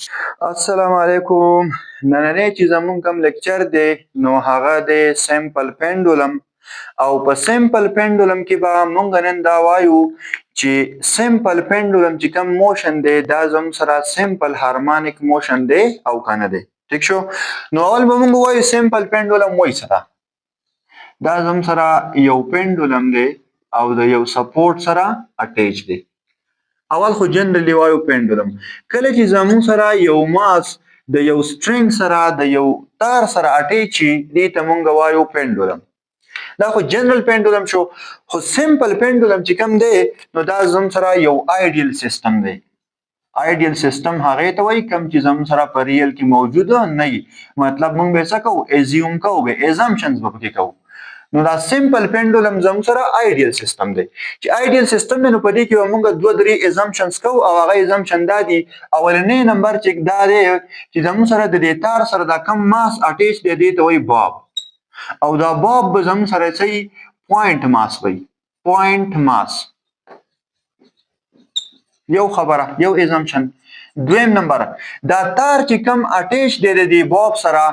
السلام علیکم. نننی چې زمونږ کوم لیکچر دی نو هغه دی سیمپل پینډولم او په سیمپل پینډولم کې به مونږ نن دا وایو چې سیمپل پینډولم چې کوم موشن دی دا زموږ سره سیمپل هارمونیک موشن دی او کنه دی. ٹھیک شو؟ نو اول به مونږ وایو سیمپل پینډولم وایي څه ده. دا زموږ سره یو پینډولم دی او د یو سپورټ سره اټیچ دی. اول خو جنرالي وایو پینډولم. کله چې زموږ سره یو ماس د یو سټرینګ سره د یو تار سره اټیچ شي دې ته مونږ وایو پینډولم. دا خو جنرال پینډولم شو. خو سیمپل پینډولم چې کوم دی نو دا زموږ سره یو آیډیل سیستم دی. آیډیل سیستم هغې ته وایي کوم چې زموږ سره په ریل کې موجود نه وي. مطلب مونږ به څه کوو؟ ایزیوم کوو، به ایزامشنز به پکې کوو. نو دا سیمپل پینډولم زموږ سره آیډیل سیستم دی. چې آیډیل سیستم دی نو په دې کې به مونږ دوه درې ایزامشنز کوو او هغه ایزامشن دا دي. اولنی نمبر چې دا دی چې زموږ سره د دې تار سره دا کم ماس اټیچ دی دې ته وایي باب. او دا باب به زموږ سره څه وي؟ پوینټ ماس وایي. پوینټ ماس یو خبره، یو ایزامشن. دویم نمبر دا تار چې کم اټیچ دی د دې باب سره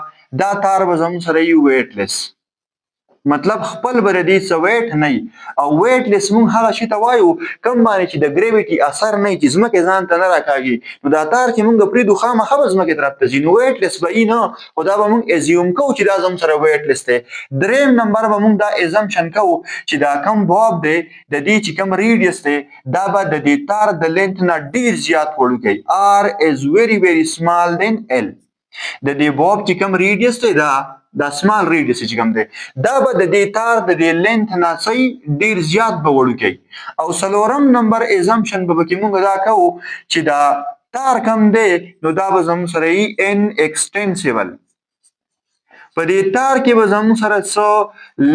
دا تار به زموږ سره وي ویټلیس. مطلب خپل بردي څه ویټ نه وي. او ویټ لیس مونږ هغه شي ته وایو کوم باندې چې د ګریویټي اثر نه وي چې ځمکې ځان ته نه راکاږي. نو دا تار چې مونږ پرېږدو خامخا به ځمکې طرف ته ځي نو ویټ لیس به وي نه، خو دا به مونږ ایزیوم کوو چې دا زموږ سره ویټ لیس دی. دریم نمبر به مونږ دا ایزامشن کوو چې دا کم باب دی د دې چې کم ریډیس دی دا به د دې تار د لینث نه ډیر زیات وړوکی. R is very very small than L. د دې باب چې کم ریډیس دی دا سمال ریډیس چې کوم دی دا به د دې تار د دې لینث نه څه ډیر زیات به وړوکی. او څلورم نمبر ایزامشن به پکې مونږ دا کوو چې دا تار کم دی نو دا به زموږ سره وي ان ایکسټینسیبل. په دې تار کې به زموږ سره څه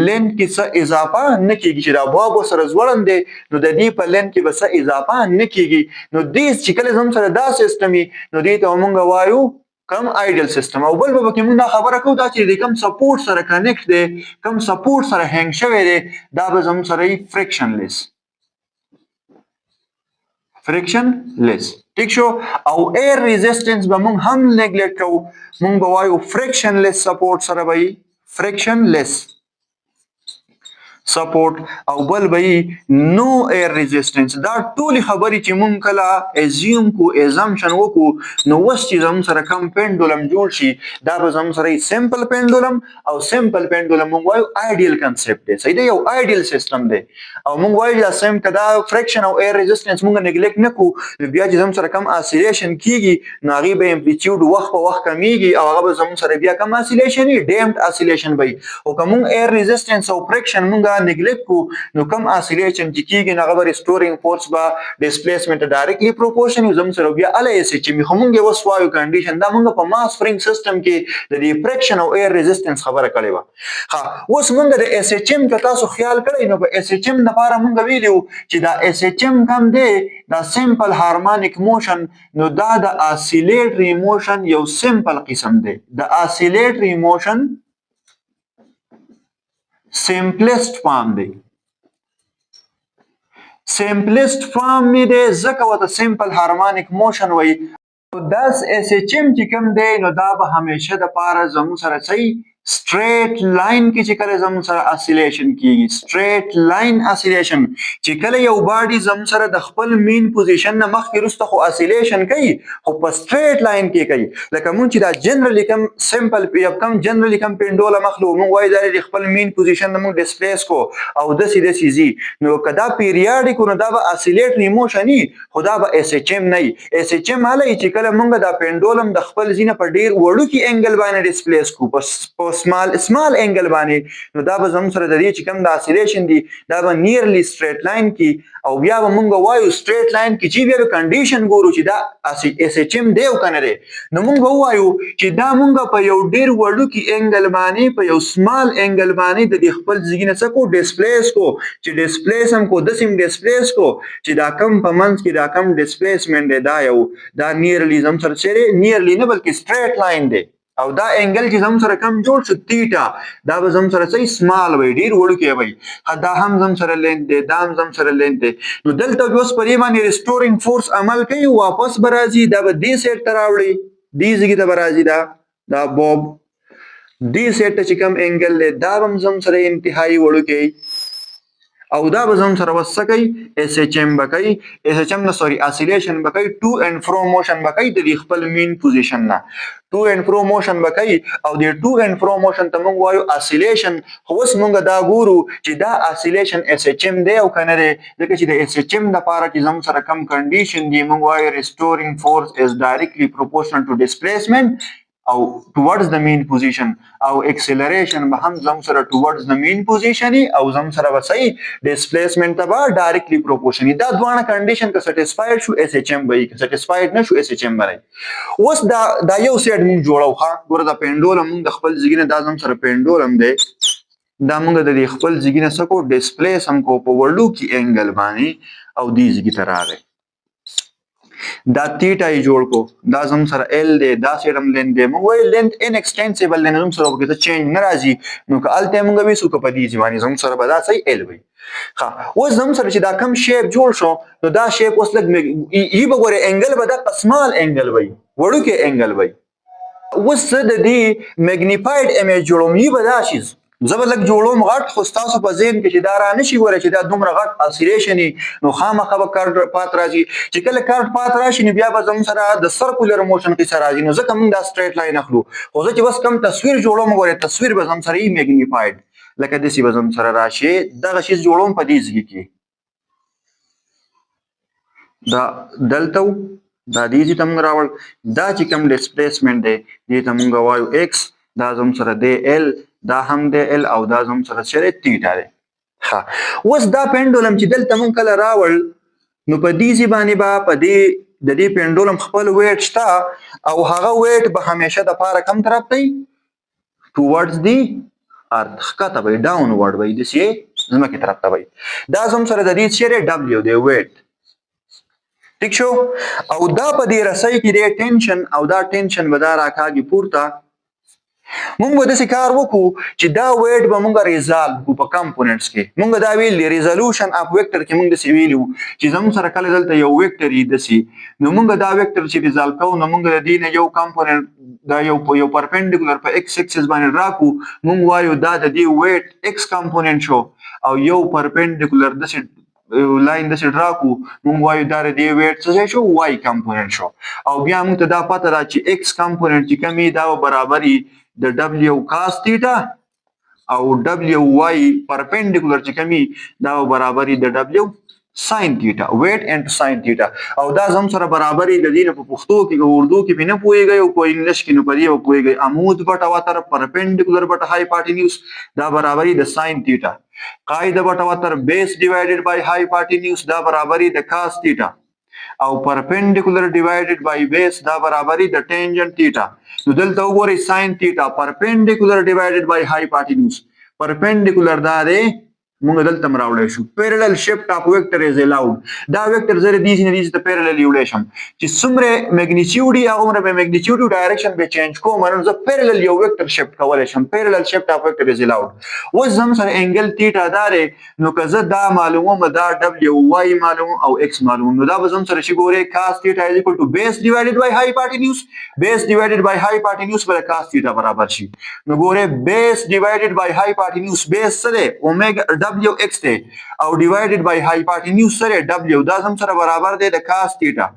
لینث کې څه اضافه نه کیږي چې دا باب سره ځوړند دی نو د دې په لینث کې به څه اضافه نه کیږي. نو دې چې کله زموږ سره دا سیستم وي نو دې ته مونږ وایو کم آیډیل سیستم. او بل به پکې مونږ دا خبره کوو دا چې د کم سپورټ سره کنیکټ دی، کم سپورټ سره هینګ شوی دی دا به زموږ سره وي فریکشن لیس. فریکشن لیس. ٹھیک شو؟ او ایر ریزسټنس به مونږ هم نیګلیکټ کوو. مونږ به وایو فریکشن لیس سپورټ سره به وي فریکشن لیس سپورټ. او بل به نو ایر ریزسټنس. دا ټولې خبرې چې مونږ کله ایزیوم کو ایزامشن وکړو نو اوس چې زموږ سره کم پینډولم جوړ شي دا به زموږ سره سیمپل پینډولم. او سیمپل پینډولم مونږ وایو آیډیل کنسپټ دی. صحیح دی؟ یو آیډیل سیستم دی. او مونږ وایو دا سیم کدا فریکشن او ایر ریزسټنس مونږ نیګلیکټ نه کوو نو بیا چې زموږ سره کم اسیلیشن کیږي نو هغې به امپلیټیوډ وخت په وخت کمیږي او هغه به زموږ سره بیا کم اسیلیشن وي، ډیمډ اسیلیشن به وي. او که مونږ ایر ریزسټنس او فریکشن مونږ نیګلیکټ کو نو کم اسیلیشن چې کیږي نو هغه به ریسټورینګ فورس به ډیسپلیسمنت ډایرکټلی پروپورشن زموږ سره بیا اله اس چې خو مونږ اوس وایو کنډیشن دا مونږ په ماس فرینګ سیستم کې د دې فریکشن او ایر ریزسټنس خبره کړې وه. ها اوس مونږ د اس ایچ ام که تاسو خیال کړئ نو په اس ایچ ام لپاره مونږ ویلو چې دا اس ایچ ام کم دی دا سیمپل هارمونیک موشن نو دا د اسیلیټري موشن یو سیمپل قسم دی. د اسیلیټري موشن سیمپلست فارم دی. سیمپلست فارم می دی ځکه ورته سیمپل هارمونیک موشن وایي. دا اس ایچ ام چې کوم دی نو دا به همیشه دپاره زموږ سره څه سټریټ لاین کې چې کله زموږ سره اسیلیشن کیږي سټریټ لاین اسیلیشن چې کله یو باډي زموږ سره د خپل مین پوزیشن نه مخکې وروسته خو اسیلیشن کوي خو په سټریټ لاین کې کوي. لکه مونږ چې دا جنرالي کم سیمپل کم جنرالي کم پینډولم اخلو مونږ وایو دا د خپل مین پوزیشن نه مونږ ډسپلیس کو او داسې داسې ځي نو که دا پیریاډیک نو دا به اسیلیټري موشن وي خو دا به اس ایچ ام نه وي. اس ایچ ام هله چې کله مونږ دا پینډولم د خپل ځینه په ډیر وړوکي انګل باندې ډسپلیس کو په سمال انګل باندې نو دا به زموږ سره د دې چې کوم د اسیلیشن دي دا به نیرلی سټریټ لاین کې او بیا به مونږ وایو سټریټ لاین کې چې بیا به کنډیشن ګورو چې دا اس ایچ ام دی او که نه دی نو مونږ به ووایو چې دا مونږ په یو ډیر وړوکي انګل باندې په یو سمال انګل باندې د دې خپل ځای نه څه کو ډسپلیس کو چې ډسپلیس هم کو داسې هم ډسپلیس کو چې دا کم په منځ کې دا کم ډسپلیسمنټ دی دا یو دا نیرلی زموږ سره چې دی نیرلی نه بلکې سټریټ لاین دی. او دا انګل چې زم سره کم جوړ شو تیټا دا به زم سره صحیح سمال وي ډیر وړوکی وي دا هم زم سره لینت دی دا هم زم سره لینت دی نو دلته اوس پرې باندې ریسټورینګ فورس عمل کوي واپس به راځي دا به دې سیټ ته راوړي دې ځای ته به راځي دا بوب دې سیټ ته چې کم انګل دی دا به هم زم سره انتهایی وړوکی او دا به زم سره وسکي اس ایچ ام بکای اس ایچ ام نه سوري اسیلیشن بکای ټو اند فرو موشن بکای د خپل مین پوزیشن نه ټو اند فرو موشن بکای او د ټو اند فرو موشن ته موږ وایو اسیلیشن خو اوس موږ دا ګورو چې دا اسیلیشن اس ایچ ام دی او کنه دی ځکه چې د اس ایچ ام لپاره چې زم سره کم کنډیشن دی موږ وایو ریسټورینګ فورس از ډایرکټلی پروپورشنل ټو ډیسپلیسمنت او towards the mean position او acceleration به هم زم سره towards the mean position او زم سره وسای displacement ته به directly proportional دا دوه کنډیشن که satisfied شو اس ایچ ام به satisfied نشو اس ایچ ام به اوس دا یو سیټ مونږ جوړو ها ګوره دا پینډولم مونږ د خپل ځګینه دا زم سره پینډولم دی دا مونږ د خپل ځګینه سکو ډیسپلیس هم کو په ورلو کې انګل باندې او دې ځګی ته راغی دا تیټا یې جوړ کو دا زم سره ال دی دا سیرم لین دی موږ وای لینت ان ایکسټنسیبل لین زم سره وګړي چینج ناراضي نو که الته موږ وې سو کو پدې ځواني زم سره به دا صحیح ال وي ها اوس زم سره چې دا کم شیپ جوړ شو نو دا شیپ اوس لګ ای به ګوره انګل به دا سمال انګل وي وړو کې انګل وي اوس د دې میګنیفاید ایمیج جوړوم ای به دا شي زبر لک جوړوم غټ خو تاسو په ذهن کې چې دا را نشي ګوره چې دا دومره غټ اسیلیشن نو خامخا به کارت پات راځي چې کله کارت پات راشي نو بیا به زم سره د سرکولر موشن کې سره راځي نو ځکه موږ دا سټریټ لاین اخلو خو ځکه چې بس کم تصویر جوړوم ګوره تصویر به زم سره ای میګنیفاید لکه د سی به زم سره راشي دغه شی جوړوم په دې ځای کې دا دلته دا دې تم راول دا چې کم ډیسپلیسمنت دی دې ته موږ وایو ایکس دا زم سره دی ال دا هم د ال او دا زم سره چره تیټا دی ها اوس دا پینډولم چې دلته مونږ کله راول نو په دې ځای باندې با په دې د دې پینډولم خپل ویټ شته او هغه ویټ به همیشه د پاره کم طرف دی ټوورډز دی ارث کته وي ډاون ورډ وي د سی زمکه طرف ته وي دا زم سره د دې چره دبليو دی ویټ ٹھیک شو او دا په دې رسۍ کې د ټینشن او دا ټینشن به دا راکاږي پورته مونږ به داسې کار وکړو چې دا ویټ به مونږ ریزالو کو په کمپوننټس کې مونږ دا ویل ریزولوشن اف ویکټر کې مونږ داسې ویلو چې زموږ سره کله دلته یو ویکټر یې داسې نو مونږ دا ویکټر چې ریزالو کوو نو مونږ د دې نه یو کمپوننټ دا یو پرپینډیکولر په ایکس اکسس باندې راکو مونږ وایو دا د دې ویټ ایکس کمپوننټ شو او یو پرپینډیکولر داسې لاین داسې راکو مونږ وایو دا د دې ویټ څه شو وای کمپوننټ شو او بیا مونږ ته دا پته ده چې ایکس کمپوننټ چې کمی دا برابري د W cos theta او WY perpendicular چې کمی دا برابرۍ د W sin theta weight and sin theta او دا زم سره برابرۍ د دې په پښتو کې او اردو کې نه پويږي او په انګلیش کې نه پدې پويږي عمود بټه وتر perpendicular بټه hypotenuse دا برابرۍ د sin theta قاعده بټه وتر base divided by hypotenuse دا برابرۍ د cos theta او perpendicular divided by base دا برابرۍ د tangent theta نو دلته وګورئ sin theta perpendicular divided by hypotenuse perpendicular دا دی موږ دلته مراولای شو parallel shift of vector is allowed دا vector زره دي نه دي ته parallel یوړې شم چې څومره magnitude یا عمره به magnitude direction به change کوم نو زه parallel یو vector shift کولای شم parallel shift of vector is allowed و زم سره angle theta دار نو که زه دا معلومه دا w y معلوم او x معلوم نو دا به زم سره شي ګوره cos theta is equal to base divided by hypotenuse base divided by hypotenuse بل cos theta برابر شي نو ګوره base divided by hypotenuse base سره omega w x ته او divided by hypotenuse سره w دا زم سره برابر دی د cos theta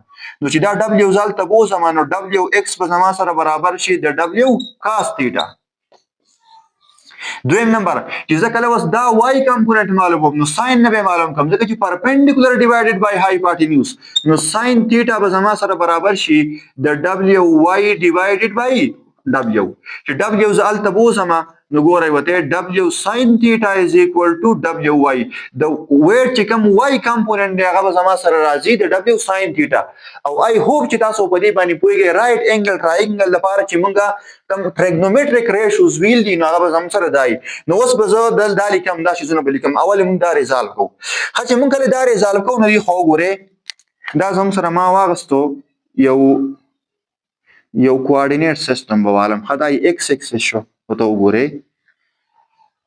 نو چې دا w زال تبو زمانو w x په زما سره برابر شي د w cos theta دویم نمبر چې ځکه له وس دا y کمپوننت معلوم نو sin نه به معلوم کوم ځکه چې perpendicular divided by hypotenuse نو sin theta به زما سره برابر شي د wy divided by w چې w زال تبو زما نو ګورئ وته w sin theta is equal to wy د weight چې کوم y کمپوننت دی هغه زما سره راځي د w sin theta او I hope چې تاسو په دې باندې پوهیږئ رائټ انګل ټرایانګل لپاره چې مونږه کوم trigonometric ratios ویل دي نو هغه زما سره دی نو اوس به زه دل دالي کوم دا شیزونه بل کوم اول مونږ دا ریزالو کو چې مونږ کله دا ریزالو کو نو خو ګوره دا زما سره ما واغستو یو یو کوارډینیټ سیستم به والم خدای ایکس اکسس شو ته وګورئ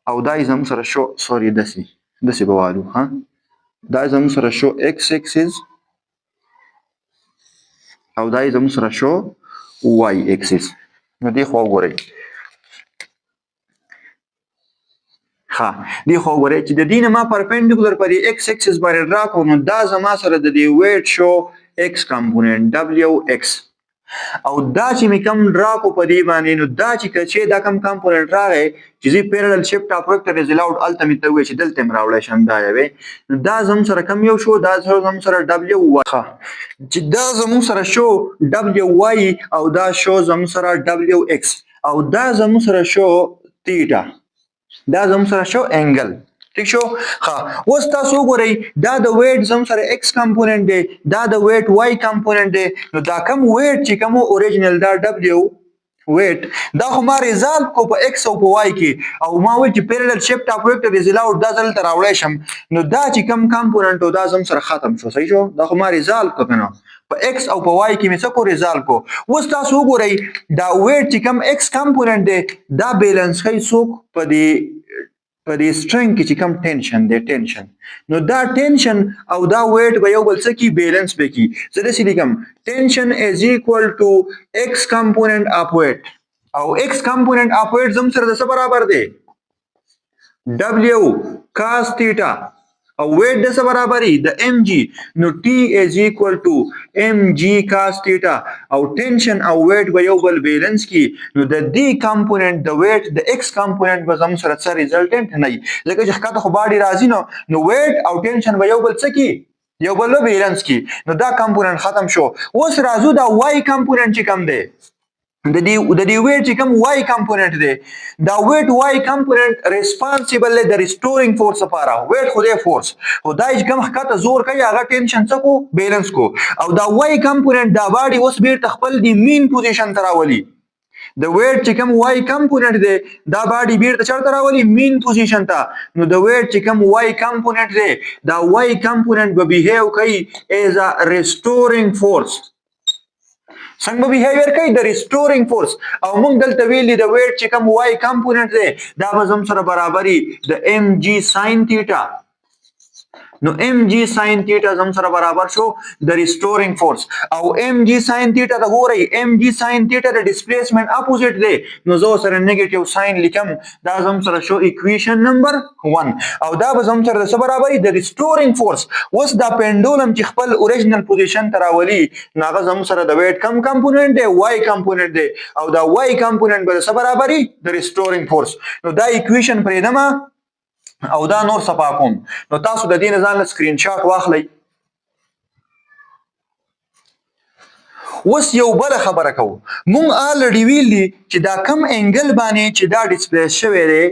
او دا زموږ سره شو سوري داسې به والو ها دا زموږ سره شو ایکس اکسس او دا زموږ سره شو واي اکسس نو دې خوا وګورئ ها دی خو غواړي چې د دینه ما پرپندیکولر پر ایکس اکسس باندې ډرا کوم نو دا زما سره د دی ویټ شو ایکس کمپوننت دبليو ایکس او دا چې می کوم ډرا کو په دی باندې نو دا چې دا کوم کمپوننت راغی چې زی پیرالل شیفټ اف ویکټر از الاود الټیمیټ وی چې دلته مراولای شم دا وي دا زم سره کم یو شو دا زم سره دبليو واخه چې دا زم سره شو دبليو واي او دا شو زم سره دبليو ایکس او دا زم سره شو تیټا دا زم سره شو انګل ٹھیک شو ها اوس تاسو وګورئ دا د ویټ زم سره ایکس کمپوننت دی دا د ویټ واي کمپوننت دی نو دا کوم ویټ چې کوم اوریجنل دا دبليو ویټ دا خو ما ریزالو کو په ایکس او په واي کې او ما وی چې پیرالل شیفټ اف ویکټر از الاود دا ځل تر راوړی شم نو دا چې کوم کمپوننت دا زم سره ختم شو صحیح شو دا خو ما ریزالو کو کنه په ایکس او په واي کې مې څه کو ریزالو کو اوس تاسو وګورئ دا ویټ چې کوم ایکس کمپوننت دی دا بیلانس کوي څوک په دې سټرنګ کې چې کوم ټینشن دی ټینشن نو دا ټینشن او دا ویټ به یو بل څه کې بیلانس به کی زه داسې لیکم ټینشن از ایکوال ټو ایکس کمپوننت اف ویټ او ایکس کمپوننت اف ویټ زم سره د څه برابر دی دبليو cos theta او ویټ د څه برابرۍ د ام جی نو ټي از ایکوال ټو ام جی cos theta او ټینشن او ویټ به یو بل بیلانس کی نو د دې کمپوننت د ویټ د ایکس کمپوننت به زم سره څه ریزلټنت نه وي ځکه چې ښکته خو باډي راځي نو ویټ او ټینشن به یو بل څه کی یو بل بیلانس کی نو دا کمپوننت ختم شو اوس راځو دا وای کمپوننت چې کم دی د دې ویټ چې کوم واي کمپوننت دی دا ویټ واي کمپوننت ریسپانسیبل دی د ریسټورینګ فورس لپاره ویټ خو دی فورس خو دا چې کوم ښکته زور کوي هغه ټینشن څه کو بیلانس کو او دا واي کمپوننت دا باډي اوس بیرته خپل دی مین پوزیشن ته راولي د ویټ چې کوم واي کمپوننت دی دا باډي بیرته چرته راولي مین پوزیشن ته نو د ویټ چې کوم واي کمپوننت دی دا واي کمپوننت به بیهیو کوي ایز ا ریسټورینګ فورس څنګه بیهیویر کوي د ریسټورینګ فورس او موږ دلته ویلي د ویټ چې کوم واي کمپوننت دی دا به زم سره برابري د ام جی ساين تیټا نو ام جی ساين تیټا زم سره برابر شو د ریسټورینګ فورس او ام جی ساين تیټا د ګورئ ام جی ساين تیټا د ډیسپلیسمنت اپوزیټ دی نو زه سره نیگیټیو ساين لیکم دا زم سره شو اکویشن نمبر 1 او دا به زم سره د برابرۍ د ریسټورینګ فورس اوس دا پندولم چې خپل اوریجنل پوزیشن ته راولي نو هغه زم سره د ویټ کم کمپوننت دی واي کمپوننت دی او دا واي کمپوننت به د برابرۍ د ریسټورینګ فورس نو دا اکویشن پرېدم او دا نور صفا کوم نو تاسو د دې نه ځان سکرین شاټ واخلئ اوس یو بل خبره کوو مونږ الریډي ویلي چې دا کم انګل باندې چې دا ډیسپلیس شوی دی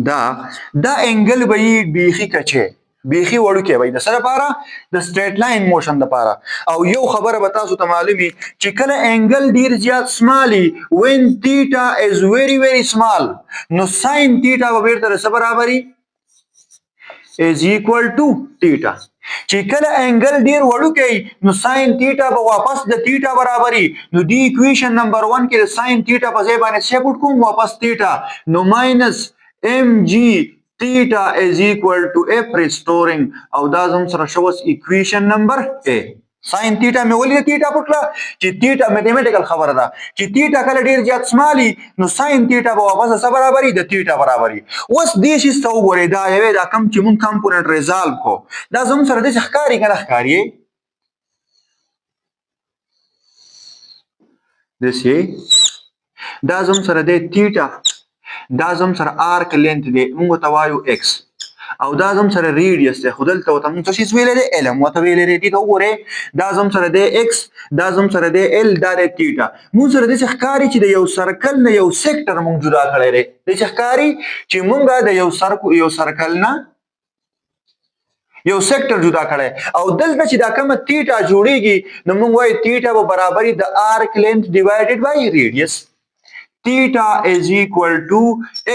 دا انګل به یې بیخي کچې بیخي وړوکی وي د څه لپاره د سټریټ لاین موشن لپاره او یو خبره به تاسو ته معلومي چې کله انګل ډیر زیات سمالي when theta is very very small نو sin theta به بیرته څه برابري is equal to theta چې کله انګل ډیر وړوکی نو sin theta به واپس د theta برابري نو دی اکویشن نمبر 1 کې د sin theta په ځای باندې څه پټ کوم واپس theta نو ماینس mg theta is equal to f restoring او دا زم سره شوس اکویشن نمبر a sin theta مې ولې theta پټله چې theta میتھمیټیکل خبره ده چې theta کله ډیر زیات سمالي نو sin theta به واپس څه برابري د theta برابري اوس دې شي څه وګورئ دا یو دا کم چې مون کمپوننت ریزالو کو دا زم سره د ښکاری کنه ښکاری دسی دا زم سره د theta دا زم سره آرک لینث دی موږ ته وایو x او دا زم سره ریډیوس دی خدل ته وته موږ څه شي ویلې دی ال مو ته ویلې دی ته وګوره دا زم سره دی x دا زم سره دی ال دا د تیټا موږ سره د ښکاری چې د یو سرکل نه یو سیکټر موږ جدا کړی دی د ښکاری چې موږ د یو سرکل نه یو سیکټر جدا کړی او دلته چې دا کومه تیټا جوړیږي نو موږ وایو تیټا به برابرۍ د آرک لینث ډیوایډډ بای ریډیوس theta is equal to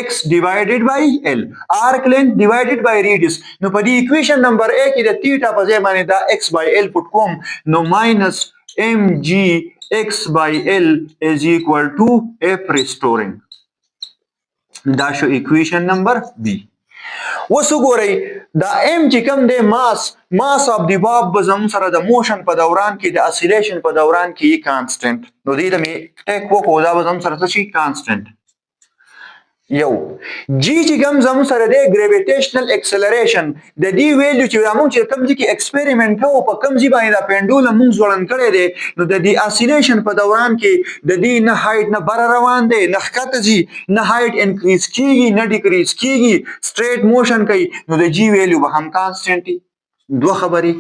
x divided by L arc length divided by radius نو په دې equation نمبر 1 کې د theta په ځای باندې دا x by L پټ کوم نو minus mg x by l is equal to f restoring. دا شو equation number B. اوس وګورئ دا m چې کوم دی ماس اف دی باب به زموږ سره د موشن په دوران کې د اسیلیشن په دوران کې کانسټنټ نو دې ته مې ټیک وکړو دا به زموږ سره څه شي کانسټنټ یو جی چې کوم زموږ سره دی ګریویټیشنل اکسلریشن د دې ویلیو چې موږ چې کوم ځای کې ایکسپریمنټ کوو په کوم ځای باندې دا پینډولم موږ ځوړند کړی دی نو د دې اسیلیشن په دوران کې د دې نه هایټ نه بره روان دی نه ښکته ځي نه هایټ انکریز کیږي نه ډیکریز کیږي سټریټ موشن کوي نو د جی ویلیو به هم کانسټنټ وي دوه خبرې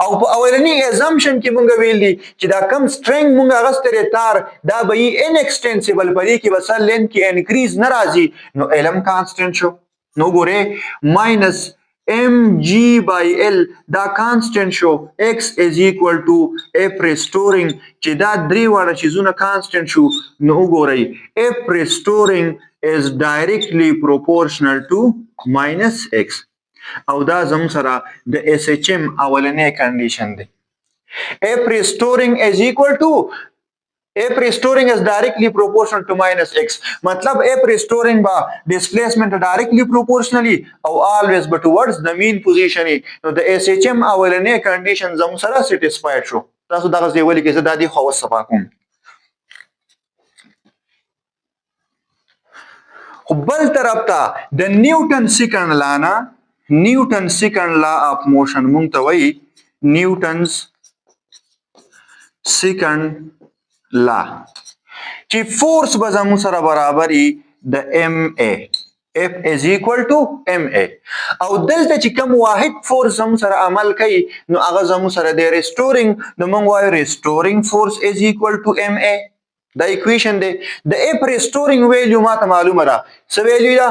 او په اولنی ازامپشن کې مونږ ویل دي چې دا کم سټرنګ مونږ اغستره تار دا به یې ان ایکسټنسیبل پدې کې وسل لین کې انکریز ناراضي نو الم کانسټنټ شو نو ګوره ماینس ام جی بای ال دا کانسټنټ شو x از ایکوال ټو اف ریسټورینګ چې دا درې واړه چیزونه کانسټنټ شو نو وګورئ اف ریسټورینګ از ډایرکټلی پروپورشنل ټو ماینس x او دا زموږ سره د اس ایچ ام اولنی کنډیشن دی اف ریسټورینګ از ایکوال ټو اف ریسټورینګ از ډایرکټلی پروپورشنل ټو ماینس ایکس مطلب اف ریسټورینګ با ډیسپلیسمنت ډایرکټلی پروپورشنلی او الویز به ټوورډز د مین پوزیشن نو د اس ایچ ام اولنی کنډیشن زموږ سره سټیسفاید شو تاسو دغه ځای ولې کې دا دی خو وسپا کوم خو بل طرف ته د نیوټن سیکنډ لانا نیوټن سیکنډ لا اف موشن مونږ ته وایي نیوټنز سیکنډ لا چې فورس به زموږ سره برابر وي د ام ا F is equal to MA او دلته چې کوم واحد فورس زموږ سره عمل کوي نو هغه زموږ سره د ریسټورینګ نو موږ وایو ریسټورینګ فورس is equal to MA دا equation دی د F restoring value ماته معلومه ده څه value ده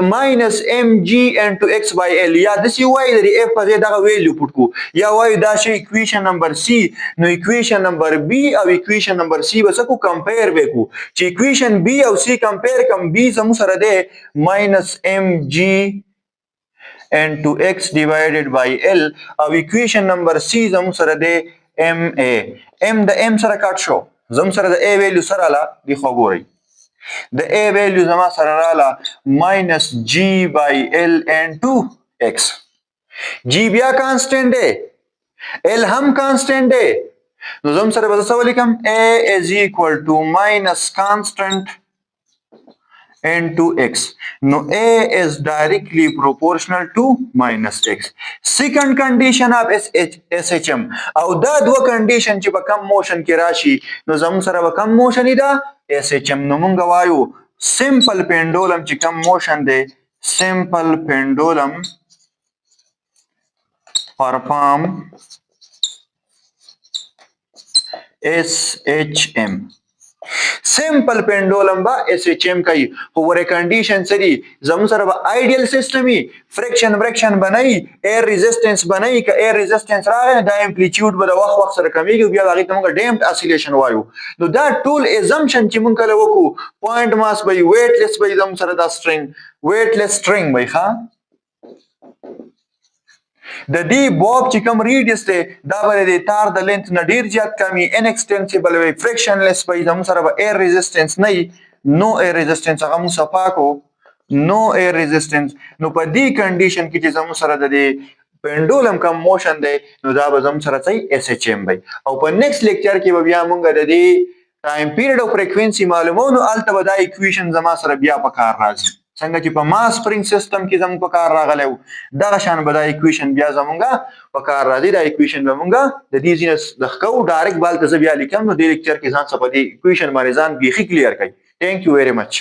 minus mg into x by l یا دسی وای د F په ځای دغه value پټ کو یا وای دا شی equation number C نو equation number B او equation number C به څه کو compare وکړو چې equation B او C compare کوم B زموږ سره ده minus mg into x divided by l او equation number C زموږ سره ده ma m د m سره کټ شو زموږ سره د a value سره لا دی خو ګورئ د a value زما سره رااله minus g by l into x g بیا کانسټنټ دی l هم کانسټنټ دی نو زم سره به څه ولیکم a is equal to minus constant into x no a is directly proportional to minus x second condition of SHM او دا دوه condition چې په کم موشن کې راشي نو زموږ سره به کم موشن دا SHM نو مونږ وایو simple pendulum چې کم موشن دی simple pendulum perform SHM سمپل پینډولم با اس ایچ ام کوي خو ور کنډیشن سری زمو سره به آیډیل سیستم وي فریکشن بنای ایر ریزिस्टنس بنای ک ایر ریزिस्टنس راغی دا امپلیټیوډ به د وخت سره کمیږي بیا هغه ته موږ ډیمپډ اسیلیشن وایو نو دا ټول ازمپشن چې موږ کله وکړو پوینټ ماس به ویټ لیس به زمو سره دا سټرینګ ویټ لیس سټرینګ به ښا د دې بوب چې کوم ریډیس ته دا بل د تار د لینث نه ډیر زیات کمی ان ایکسټنسیبل وي فریکشن لیس به زمو سره به ایر ریزिस्टنس نه نو ایر ریزिस्टنس هغه مو صفا کو نو ایر ریزिस्टنس نو په دې کنډیشن کې چې زمو سره د دې پینډولم کم موشن دی نو دا به زمو سره صحیح اس ایچ ام وي او په نیکسټ لیکچر کې به بیا مونږ د دې ټایم پیریډ او فریکوئنسي معلومو نو الته به دا ایکویشن زما سره بیا په کار راځي څنګه چې په ماس سپرینګ سیستم کې زموږ په کار راغلی و دغه شان به دا ایکویشن بیا زمونږ په کار راځي دا ایکویشن به مونږ د دې ځینې د ښکو ډایرکټ بال ته زه بیا لیکم نو دې لیکچر کې ځان څه په دې ایکویشن باندې ځان بیخي کلیر کړئ تھینک یو ویری مچ